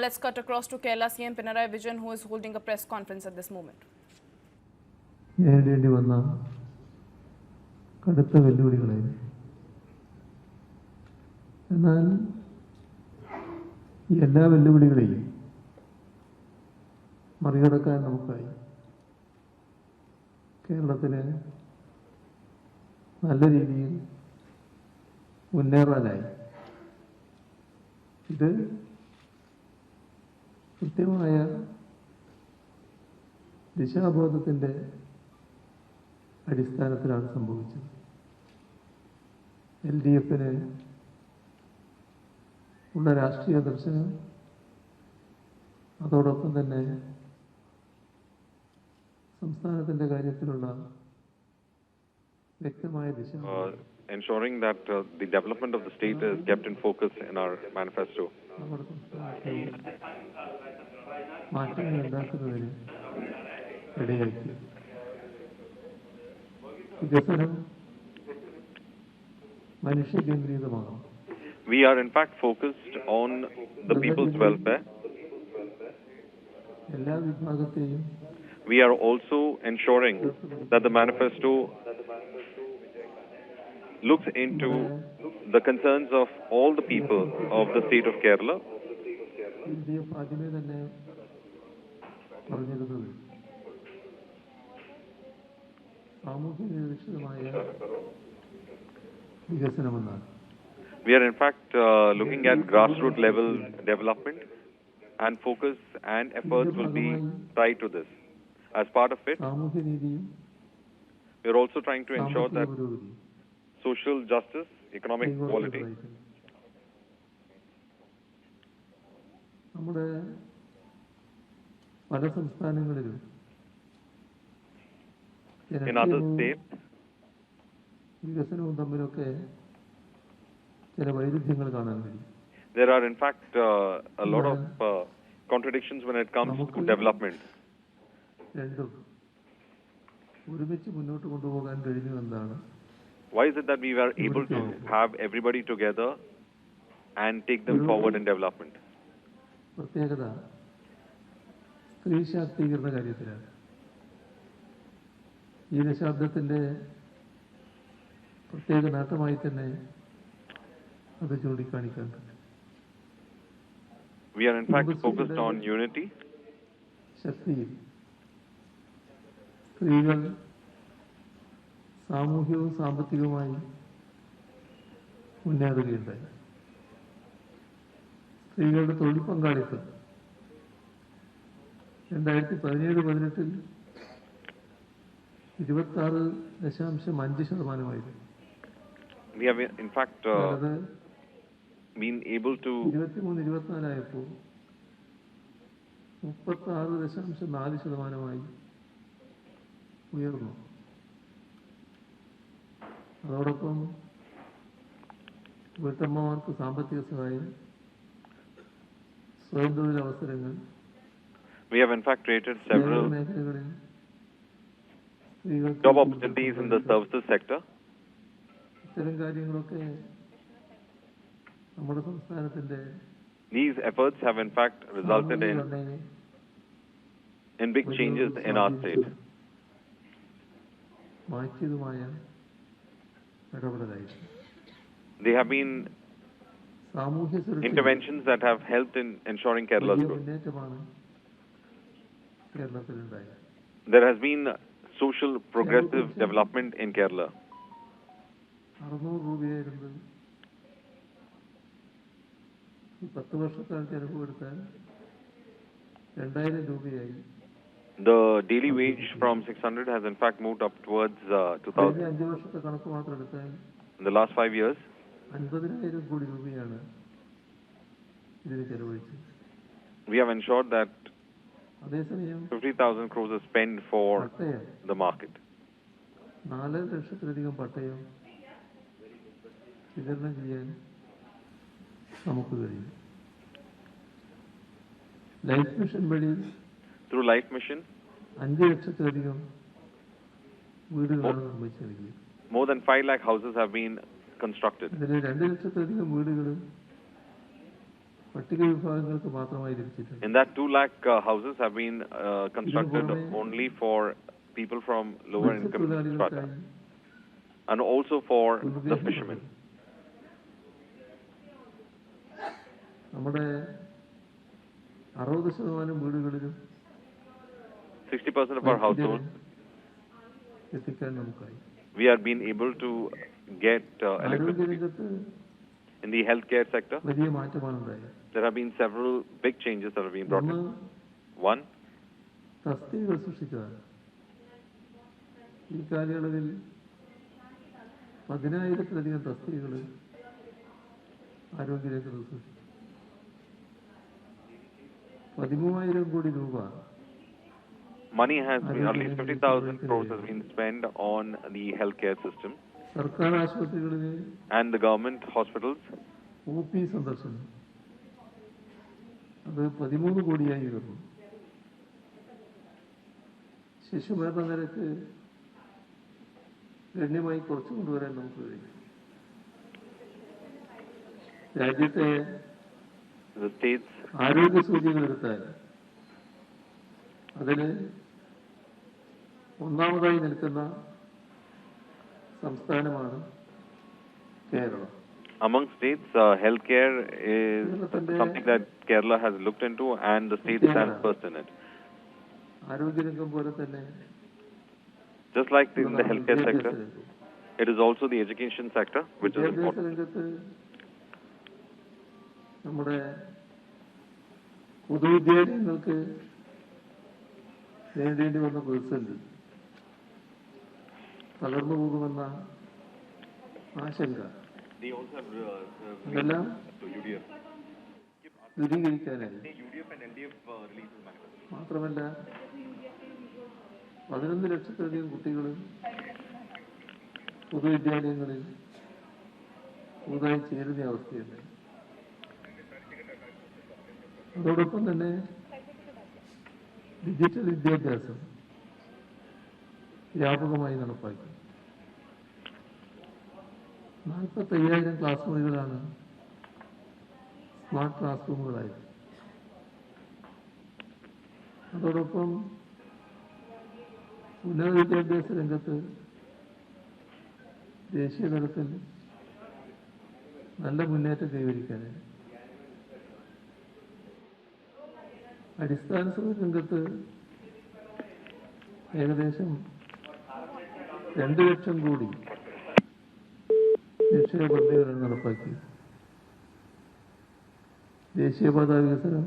let's cut across to Kerala. CM Pinarayi Vijayan, who is holding a press conference at this moment. നേരിടേണ്ടി വന്ന കടുത്ത വെല്ലുവിളികളായിരുന്നു. എന്നാൽ ഈ എല്ലാ വെല്ലുവിളികളെയും മറികടക്കാൻ നമുക്കായി. കേരളത്തിന് നല്ല രീതിയിൽ മുന്നേറാനായി. ഇത് കൃത്യമായ ദിശാബോധത്തിൻ്റെ അടിസ്ഥാനത്തിലാണ് സംഭവിച്ചത്. LDFന് ഉള്ള രാഷ്ട്രീയ ദർശനം, അതോടൊപ്പം തന്നെ സംസ്ഥാനത്തിൻ്റെ കാര്യത്തിലുള്ള വ്യക്തമായ ദിശ. Ensuring that the development of the state is kept in focus in our manifesto. നമ്മുടെ സംസ്ഥാനത്തെ മാറ്റങ്ങൾ ഉണ്ടാക്കുന്നതിന് ഇടയാക്കി. വികസനം മനുഷ്യകേന്ദ്രീകൃതമാണ്. We are in fact focused on the people's welfare. എല്ലാ വിഭാഗത്തെയും We are also ensuring that the manifesto looks into the concerns of all the people of the state of Kerala. ആദ്യമേ തന്നെ പറഞ്ഞിരുന്നത് സാമൂഹ്യ നിരക്ഷരമായ വികസനമെന്നാണ്. We are in fact looking at grassroots level development, and focus and efforts will be tied to this. As part of it, സാമൂഹ്യ നീതിയും we are also trying to ensure that social justice, economic equality. നമ്മുടെ പല സംസ്ഥാനങ്ങളിലും In other states, വികസനവും തമ്മിലൊക്കെ ചില വൈരുദ്ധ്യങ്ങൾ കാണാൻ കഴിയും. there are in fact a lot of contradictions when it comes to development. രണ്ടും ഒരുമിച്ച് മുന്നോട്ട് കൊണ്ടുപോകാൻ കഴിഞ്ഞു എന്നാണ്. Why is it that we were able to have everybody together and take them forward in development? പ്രത്യേകത സ്ത്രീ ശാക്തീകരണ കാര്യത്തിലാണ്. ഈ ദശാബ്ദത്തിൻ്റെ പ്രത്യേക നേട്ടമായി തന്നെ അത് ചൂണ്ടിക്കാണിക്കാൻ പറ്റും. We are in fact focused on unity. ശക്തിയിൽ സ്ത്രീകൾ സാമൂഹ്യവും സാമ്പത്തികവുമായി മുന്നേറുകയുണ്ടായി. സ്ത്രീകളുടെ തൊഴിൽ പങ്കാളിത്തം 2017-18 26.5%. We have in fact been able to 23-24 ആയപ്പോൾ 36.4% ഉയർന്നു. അതോടൊപ്പം വീട്ടമ്മമാർക്ക് സാമ്പത്തിക സഹായം, സ്വയം തൊഴിലവസരങ്ങൾ, we have in fact created several മേഖലകളിൽ job opportunities in the services sector. ഇത്തരം കാര്യങ്ങളൊക്കെ നമ്മുടെ സംസ്ഥാനത്തിന്റെ These efforts have in fact resulted in big changes in our state. മാറ്റിയതുമായ ഇടപെടലായിരുന്നു. They have been സാമൂഹ്യ സുരക്ഷ interventions that have helped in ensuring Kerala's growth. മുന്നേറ്റമാണ് കേരളത്തിലുണ്ടായത്. There has been social progressive development in Kerala. 600 രൂപയായിരുന്നത് 10 വർഷക്കാലത്ത് ചെലവെടുത്താൽ 2000 രൂപയായി. The daily wage from 600 has in fact moved up towards 2000. 5 വർഷത്തെ കണക്ക് മാത്രം എടുത്താൽ In the last 5 years, 50,000 കോടി രൂപയാണ് ഇതിന് ചെലവഴിച്ചത്. we have ensured that അതേസമയം 50,000 crores is spent for പട്ടയം the market. 4 ലക്ഷത്തിലധികം പട്ടയം വിതരണം ചെയ്യാൻ നമുക്ക് കഴിയും. ലൈഫ് മിഷൻ വഴി Through Life Mission, 5 ലക്ഷത്തിലധികം വീടുകളാണ് നിർമ്മിച്ചു നൽകിയത്. more than 5 lakh houses have been constructed. ഇതിൽ 2 ലക്ഷത്തിലധികം വീടുകൾ പട്ടിക വിഭാഗങ്ങൾക്ക് മാത്രമായി ലഭിച്ചിട്ടുണ്ട്. In that 2 lakh houses have been constructed only for people from lower income strata and also for the fishermen. നമ്മുടെ 60% വീടുകളിലും 60% of our households എത്തിക്കാൻ നമുക്കായി. we are being able to get electricity. In the healthcare sector, വലിയ മാറ്റമാണ് ഉണ്ടായത്. there have been several big changes that have been brought in. One, തസ്തികകൾ സൃഷ്ടിച്ചതാണ്. ഈ കാലയളവിൽ 10,000-ലധികം തസ്തികകൾ ആരോഗ്യരംഗത്ത് സൃഷ്ടിച്ചു. 13,000 കോടി രൂപ money has been, at least 50,000 crores has been spent on the healthcare system സർക്കാർ ആശുപത്രികളിൽ and the government hospitals. OP സന്ദർശനം അത് 13 കോടിയായി ഉയർന്നു. ശിശുമരണ നിരക്ക് ഗണ്യമായി കുറച്ചു കൊണ്ടുവരാൻ നമുക്ക് കഴിയും. രാജ്യത്തെ The states ആരോഗ്യ സൂചിക എടുത്താൽ അതിൽ ഒന്നാമതായി നിൽക്കുന്ന സംസ്ഥാനമാണ് Keralam. among states, healthcare is something that Kerala has looked into, and the state stands first in it. ആരോഗ്യരംഗം പോലെ തന്നെ Just like in the healthcare sector, it is also the education sector which is വിദ്യാഭ്യാസ important. രംഗത്ത് നമ്മുടെ പൊതുവിദ്യാലയങ്ങൾക്ക് നേരിടേണ്ടി വന്ന പ്രതിസന്ധി തകർന്നു പോകുമെന്ന ആശങ്ക ഇതെല്ലാം ദൂരീകരിക്കാനായി. മാത്രമല്ല 11 ലക്ഷത്തിലധികം കുട്ടികൾ പൊതുവിദ്യാലയങ്ങളിൽ പുതുതായി ചേരുന്ന അവസ്ഥയുണ്ട്. അതോടൊപ്പം തന്നെ ഡിജിറ്റൽ വിദ്യാഭ്യാസം വ്യാപകമായി നടപ്പാക്കി. 45,000 ക്ലാസ് മുറികളാണ് സ്മാർട്ട് ക്ലാസ് റൂമുകളായത്. അതോടൊപ്പം ഉന്നത വിദ്യാഭ്യാസ രംഗത്ത് ദേശീയ തലത്തിൽ നല്ല മുന്നേറ്റം കൈവരിക്കാനായി. അടിസ്ഥാന സൗകര്യ രംഗത്ത് ഏകദേശം 2 ലക്ഷം കോടി നിക്ഷേപ പദ്ധതികളാണ് നടപ്പാക്കി. ദേശീയപാത വികസനം,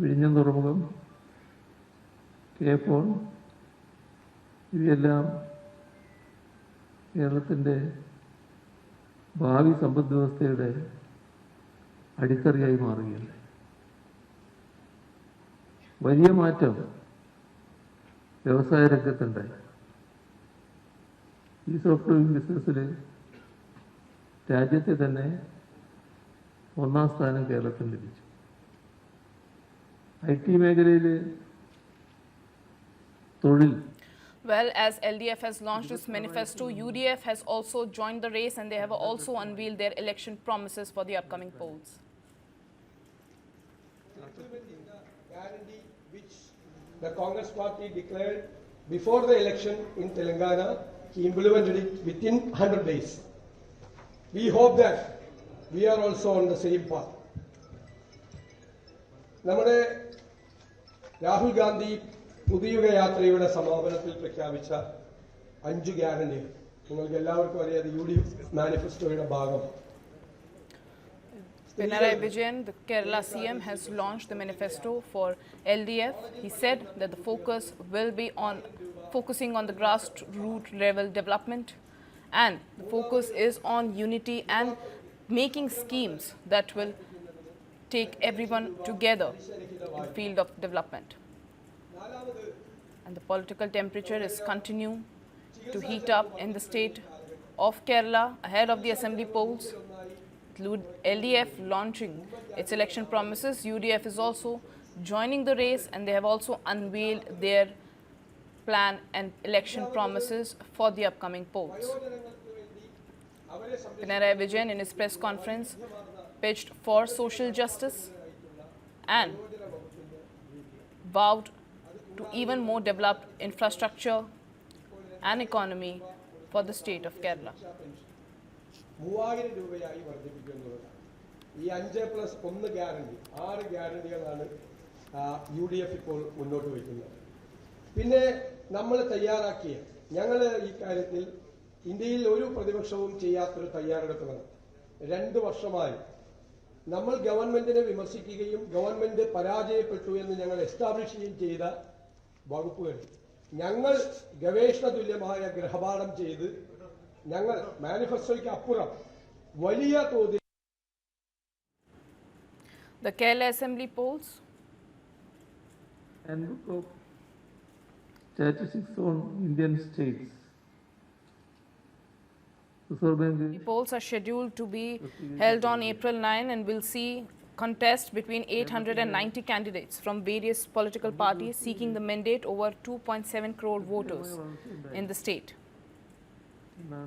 വിഴിഞ്ഞം തുറമുഖം, കേപ്പോൾ ഇവയെല്ലാം കേരളത്തിൻ്റെ ഭാവി സമ്പദ് വ്യവസ്ഥയുടെ അടിത്തറയായി മാറുകയാണ്. വലിയ മാറ്റം വ്യവസായ രംഗത്തുണ്ടായി. ഈസ് ഓഫ് ഡൂയിങ് ബിസിനസ്സിൽ രാജ്യത്തെ തന്നെ 1ാം സ്ഥാനം കേരളത്തിന് ലഭിച്ചു. IT മേഖലയിൽ തൊഴിൽ. Well, as LDF has launched its manifesto, UDF has also joined the race and they have also unveiled their election promises for the upcoming polls. Guarantee which the Congress party declared before the election in Telangana, he implemented it within 100 days. We hope that we are also on the same path. നമ്മുടെ രാഹുൽ ഗാന്ധി പുതിയുഗ യാത്രയുടെ സമാപനത്തിൽ പ്രഖ്യാപിച്ച 5 ഗ്യാരണ്ടികൾ നിങ്ങൾക്ക് എല്ലാവർക്കും അറിയാതെ UDF മാനിഫെസ്റ്റോയുടെ ഭാഗമാണ്. Pinarayi Vijayan, the Kerala CM, has launched the manifesto for LDF. He said that the focus will be on focusing on the grassroots level development, and the focus is on unity and making schemes that will take everyone together in the field of development. And the political temperature is continuing to heat up in the state of Kerala ahead of the assembly polls. LDF launching its election promises, UDF is also joining the race and they have also unveiled their plan and election promises for the upcoming polls. Pinarayi Vijayan in his press conference pitched for social justice and vowed to even more developed infrastructure and economy for the state of Kerala. 3000 രൂപയായി വർദ്ധിപ്പിക്കുന്നുള്ളതാണ്. ഈ 5+1 guarantee 6 ഗ്യാരണ്ടികളാണ് UDF ഇപ്പോൾ മുന്നോട്ട് വയ്ക്കുന്നത്. പിന്നെ നമ്മൾ തയ്യാറാക്കിയ ഞങ്ങൾ ഈ കാര്യത്തിൽ ഇന്ത്യയിൽ ഒരു പ്രതിപക്ഷവും ചെയ്യാത്തൊരു തയ്യാറെടുപ്പ് നടത്തി. 2 വർഷമായി നമ്മൾ ഗവൺമെന്റിനെ വിമർശിക്കുകയും ഗവൺമെന്റ് പരാജയപ്പെട്ടു എന്ന് ഞങ്ങൾ എസ്റ്റാബ്ലിഷ് ചെയ്യുകയും ചെയ്ത വകുപ്പുകൾ ഞങ്ങൾ ഗവേഷണ തുല്യമായ ഗൃഹപാഠം ചെയ്ത് ഞങ്ങൾ മാനിഫെസ്റ്റോയ്ക്ക് അപ്പുറം വലിയ തോതിൽ The Kerala Assembly polls Handbook of Statistics on Indian States. Reserve Bank The polls are scheduled to be held on April 9 and will see contest between 890 candidates from various political parties seeking the mandate over 2.7 crore voters in the state. No.